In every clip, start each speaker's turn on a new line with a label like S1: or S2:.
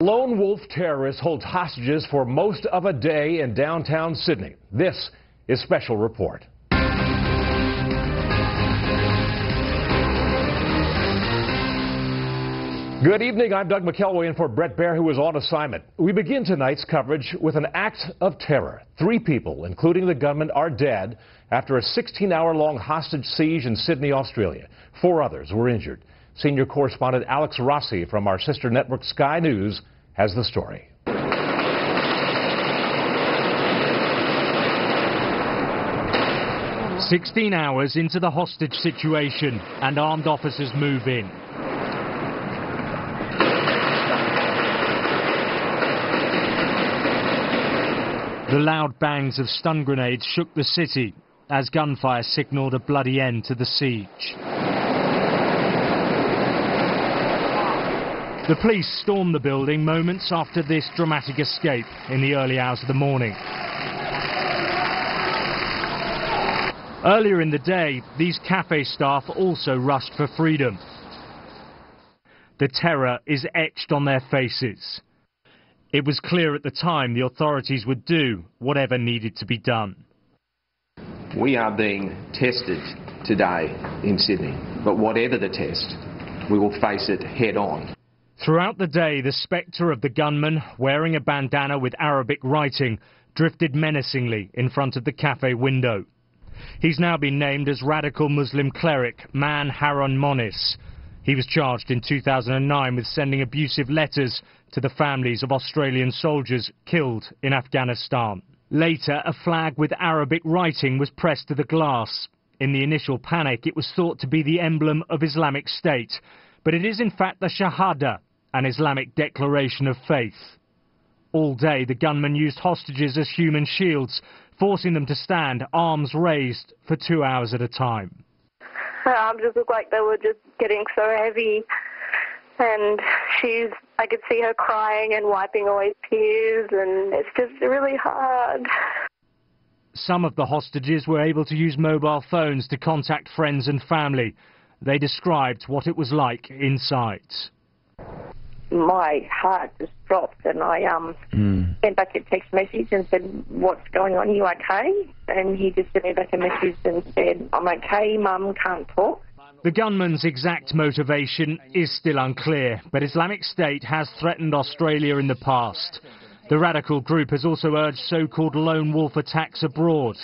S1: lone wolf terrorist holds hostages for most of a day in downtown Sydney. This is Special Report. Good evening, I'm Doug McElway in for Brett Baer, who is on assignment. We begin tonight's coverage with an act of terror. 3 people, including the gunman, are dead after a 16-hour-long hostage siege in Sydney, Australia. 4 others were injured. Senior correspondent Alex Rossi from our sister network Sky News has the story.
S2: "16 hours into the hostage situation and armed officers move in. The loud bangs of stun grenades shook the city as gunfire signalled a bloody end to the siege. The police stormed the building moments after this dramatic escape in the early hours of the morning. Earlier in the day, these cafe staff also rushed for freedom. The terror is etched on their faces. It was clear at the time the authorities would do whatever needed to be done.
S3: We are being tested today in Sydney, but whatever the test, we will face it head on.
S2: Throughout the day, the spectre of the gunman, wearing a bandana with Arabic writing, drifted menacingly in front of the cafe window. He's now been named as radical Muslim cleric Man Haron Monis. He was charged in 2009 with sending abusive letters to the families of Australian soldiers killed in Afghanistan. Later, a flag with Arabic writing was pressed to the glass. In the initial panic, it was thought to be the emblem of Islamic State, but it is in fact the Shahada, an Islamic declaration of faith. All day, the gunman used hostages as human shields, forcing them to stand, arms raised, for 2 hours at a time.
S4: Her arms just looked like they were just getting so heavy, and I could see her crying and wiping away tears, and it's just really hard.
S2: Some of the hostages were able to use mobile phones to contact friends and family. They described what it was like inside.
S4: My heart just dropped, and I sent back a text message and said, "What's going on? Are you okay?" And he just sent me back a message and said, "I'm okay, Mum, can't talk."
S2: The gunman's exact motivation is still unclear, but Islamic State has threatened Australia in the past. The radical group has also urged so-called lone wolf attacks abroad.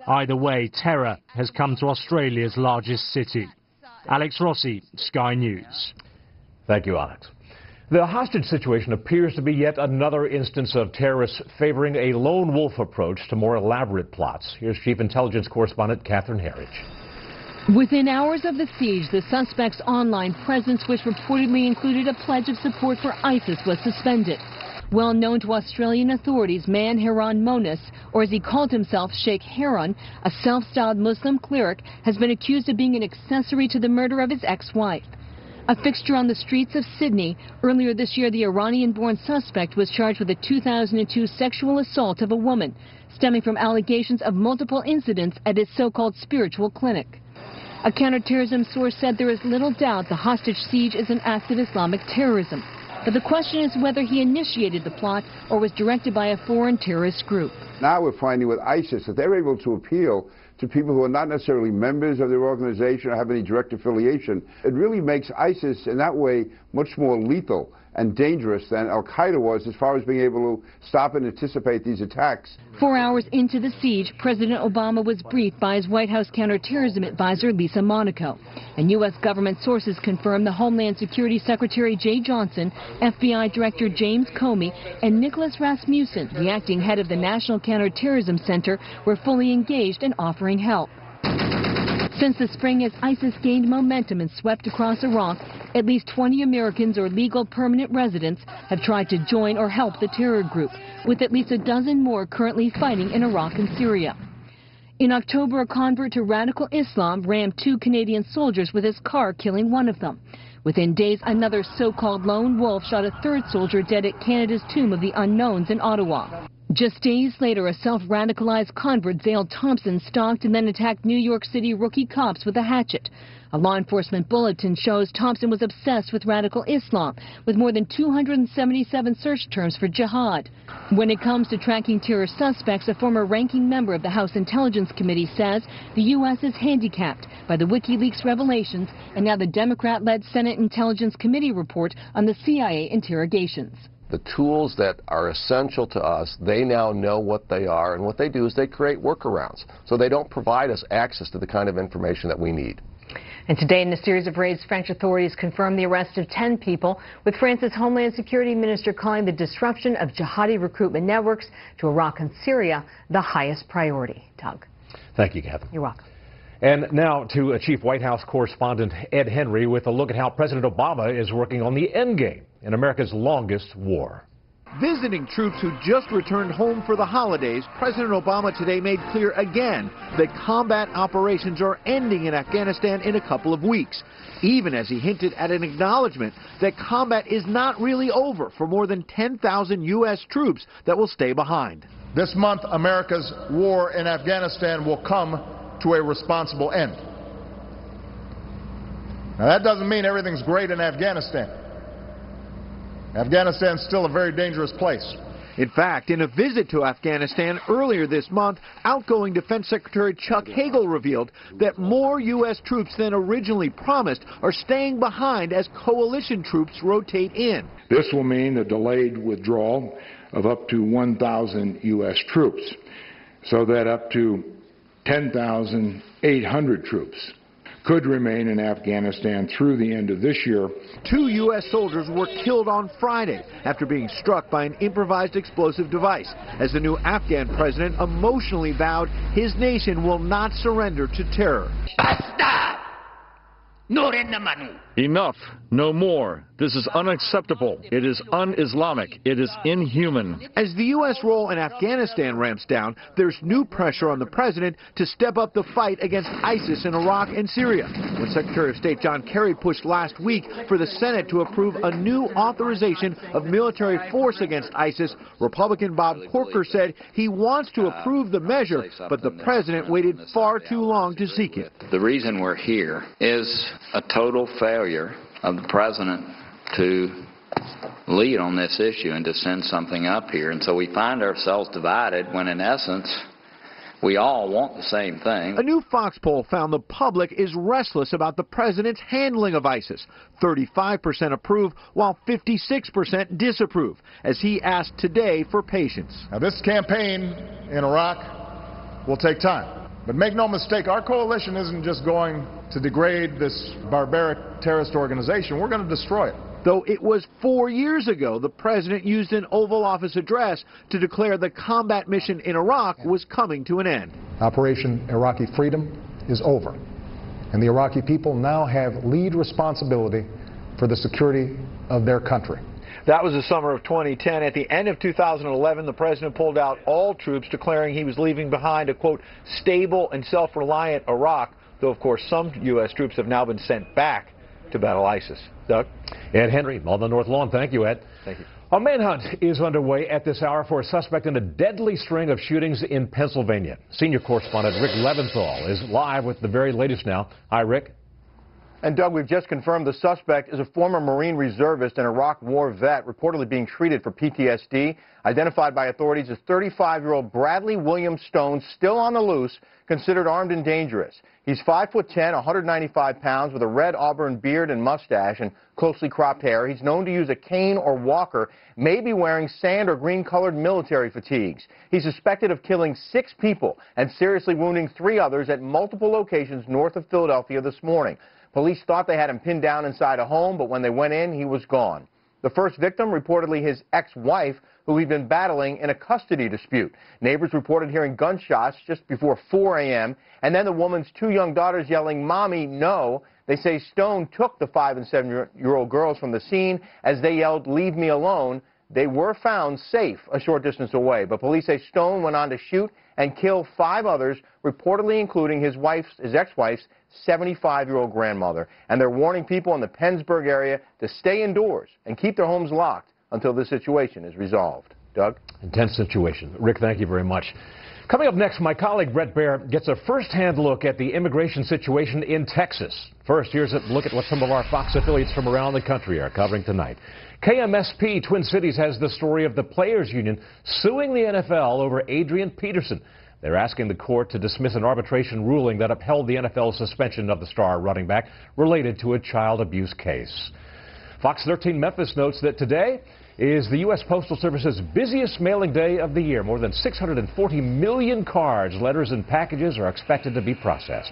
S2: Either way, terror has come to Australia's largest city. Alex Rossi, Sky News.
S1: Thank you, Alex. The hostage situation appears to be yet another instance of terrorists favoring a lone wolf approach to more elaborate plots. Here's Chief Intelligence Correspondent Catherine Herridge.
S5: Within hours of the siege, the suspect's online presence, which reportedly included a pledge of support for ISIS, was suspended. Well known to Australian authorities, Man Haron Monis, or as he called himself, Sheikh Haron, a self-styled Muslim cleric, has been accused of being an accessory to the murder of his ex-wife. A fixture on the streets of Sydney, earlier this year the Iranian-born suspect was charged with a 2002 sexual assault of a woman, stemming from allegations of multiple incidents at his so-called spiritual clinic. A counterterrorism source said there is little doubt the hostage siege is an act of Islamic terrorism. But the question is whether he initiated the plot or was directed by a foreign terrorist group.
S6: Now we're finding with ISIS that they're able to appeal to people who are not necessarily members of their organization or have any direct affiliation. It really makes ISIS in that way much more lethal and dangerous than al-Qaeda was as far as being able to stop and anticipate these attacks.
S5: 4 hours into the siege, President Obama was briefed by his White House counterterrorism advisor Lisa Monaco. And U.S. government sources confirmed the Homeland Security Secretary Jay Johnson, FBI Director James Comey, and Nicholas Rasmussen, the acting head of the National Counterterrorism Center, were fully engaged in offering help. Since the spring, as ISIS gained momentum and swept across Iraq, at least 20 Americans or legal permanent residents have tried to join or help the terror group, with at least a dozen more currently fighting in Iraq and Syria. In October, a convert to radical Islam rammed 2 Canadian soldiers with his car, killing one of them. Within days, another so-called lone wolf shot a 3rd soldier dead at Canada's Tomb of the Unknowns in Ottawa. Just days later, a self-radicalized convert, Zale Thompson, stalked and then attacked New York City rookie cops with a hatchet. A law enforcement bulletin shows Thompson was obsessed with radical Islam, with more than 277 search terms for jihad. When it comes to tracking terror suspects, a former ranking member of the House Intelligence Committee says the U.S. is handicapped by the WikiLeaks revelations and now the Democrat-led Senate Intelligence Committee report on the CIA interrogations.
S7: The tools that are essential to us, they now know what they are, and what they do is they create workarounds. So they don't provide us access to the kind of information that we need.
S8: And today, in a series of raids, French authorities confirmed the arrest of 10 people, with France's Homeland Security Minister calling the disruption of jihadi recruitment networks to Iraq and Syria the highest priority. Doug.
S1: Thank you, Catherine.
S8: You're welcome.
S1: And now to Chief White House correspondent Ed Henry with a look at how President Obama is working on the endgame in America's longest war.
S9: Visiting troops who just returned home for the holidays, President Obama today made clear again that combat operations are ending in Afghanistan in a couple of weeks, even as he hinted at an acknowledgement that combat is not really over for more than 10,000 U.S. troops that will stay behind.
S10: This month, America's war in Afghanistan will come to a responsible end. Now, that doesn't mean everything's great in Afghanistan. Afghanistan's still a very dangerous place.
S9: In fact, in a visit to Afghanistan earlier this month, outgoing Defense Secretary Chuck Hagel revealed that more U.S. troops than originally promised are staying behind as coalition troops rotate in.
S11: This will mean a delayed withdrawal of up to 1,000 U.S. troops, so that up to 10,800 troops could remain in Afghanistan through the end of this year.
S9: 2 U.S. soldiers were killed on Friday after being struck by an improvised explosive device, as the new Afghan president emotionally vowed his nation will not surrender to terror.
S12: Enough. No more. This is unacceptable. It is un-Islamic. It is inhuman.
S9: As the U.S. role in Afghanistan ramps down, there's new pressure on the president to step up the fight against ISIS in Iraq and Syria. When Secretary of State John Kerry pushed last week for the Senate to approve a new authorization of military force against ISIS, Republican Bob Corker said he wants to approve the measure, but the president waited far too long to seek it.
S13: The reason we're here is a total failure of the president to lead on this issue and to send something up here. And so we find ourselves divided when, in essence, we all want the same thing.
S9: A new Fox poll found the public is restless about the president's handling of ISIS. 35% approve, while 56% disapprove, as he asked today for patience.
S10: Now, this campaign in Iraq will take time. But make no mistake, our coalition isn't just going to degrade this barbaric terrorist organization. We're going to destroy it.
S9: Though it was 4 years ago the president used an Oval Office address to declare the combat mission in Iraq was coming to an end.
S14: Operation Iraqi Freedom is over, and the Iraqi people now have lead responsibility for the security of their country.
S9: That was the summer of 2010. At the end of 2011, the president pulled out all troops, declaring he was leaving behind a, quote, stable and self-reliant Iraq, though, of course, some U.S. troops have now been sent back to battle ISIS. Doug?
S1: Ed Henry on the North Lawn. Thank you, Ed.
S9: Thank you.
S1: A manhunt is underway at this hour for a suspect in a deadly string of shootings in Pennsylvania. Senior correspondent Rick Leventhal is live with the very latest now. Hi, Rick.
S15: And Doug, we've just confirmed the suspect is a former Marine reservist and Iraq War vet reportedly being treated for PTSD. Identified by authorities as 35-year-old Bradley William Stone, still on the loose, considered armed and dangerous. He's 5'10", 195 pounds, with a red auburn beard and mustache and closely cropped hair. He's known to use a cane or walker, maybe wearing sand or green-colored military fatigues. He's suspected of killing 6 people and seriously wounding 3 others at multiple locations north of Philadelphia this morning. Police thought they had him pinned down inside a home, but when they went in, he was gone. The first victim, reportedly his ex-wife, who he'd been battling in a custody dispute. Neighbors reported hearing gunshots just before 4 a.m., and then the woman's 2 young daughters yelling, "Mommy, no." They say Stone took the 5- and 7-year-old girls from the scene as they yelled, "Leave me alone." They were found safe a short distance away, but police say Stone went on to shoot and kill 5 others, reportedly including his ex-wife's 75-year-old grandmother. And they're warning people in the Pennsburg area to stay indoors and keep their homes locked until this situation is resolved. Doug?
S1: Intense situation. Rick, thank you very much. Coming up next, my colleague Brett Baer gets a first-hand look at the immigration situation in Texas. First, here's a look at what some of our Fox affiliates from around the country are covering tonight. KMSP Twin Cities has the story of the Players Union suing the NFL over Adrian Peterson. They're asking the court to dismiss an arbitration ruling that upheld the NFL's suspension of the star running back related to a child abuse case. Fox 13 Memphis notes that today is the U.S. Postal Service's busiest mailing day of the year. More than 640 million cards, letters, and packages are expected to be processed.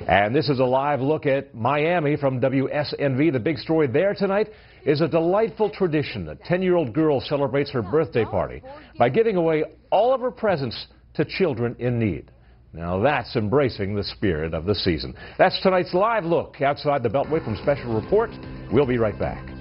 S1: And this is a live look at Miami from WSNV. The big story there tonight is a delightful tradition. A 10-year-old girl celebrates her birthday party by giving away all of her presents to children in need. Now that's embracing the spirit of the season. That's tonight's live look outside the Beltway from Special Report. We'll be right back.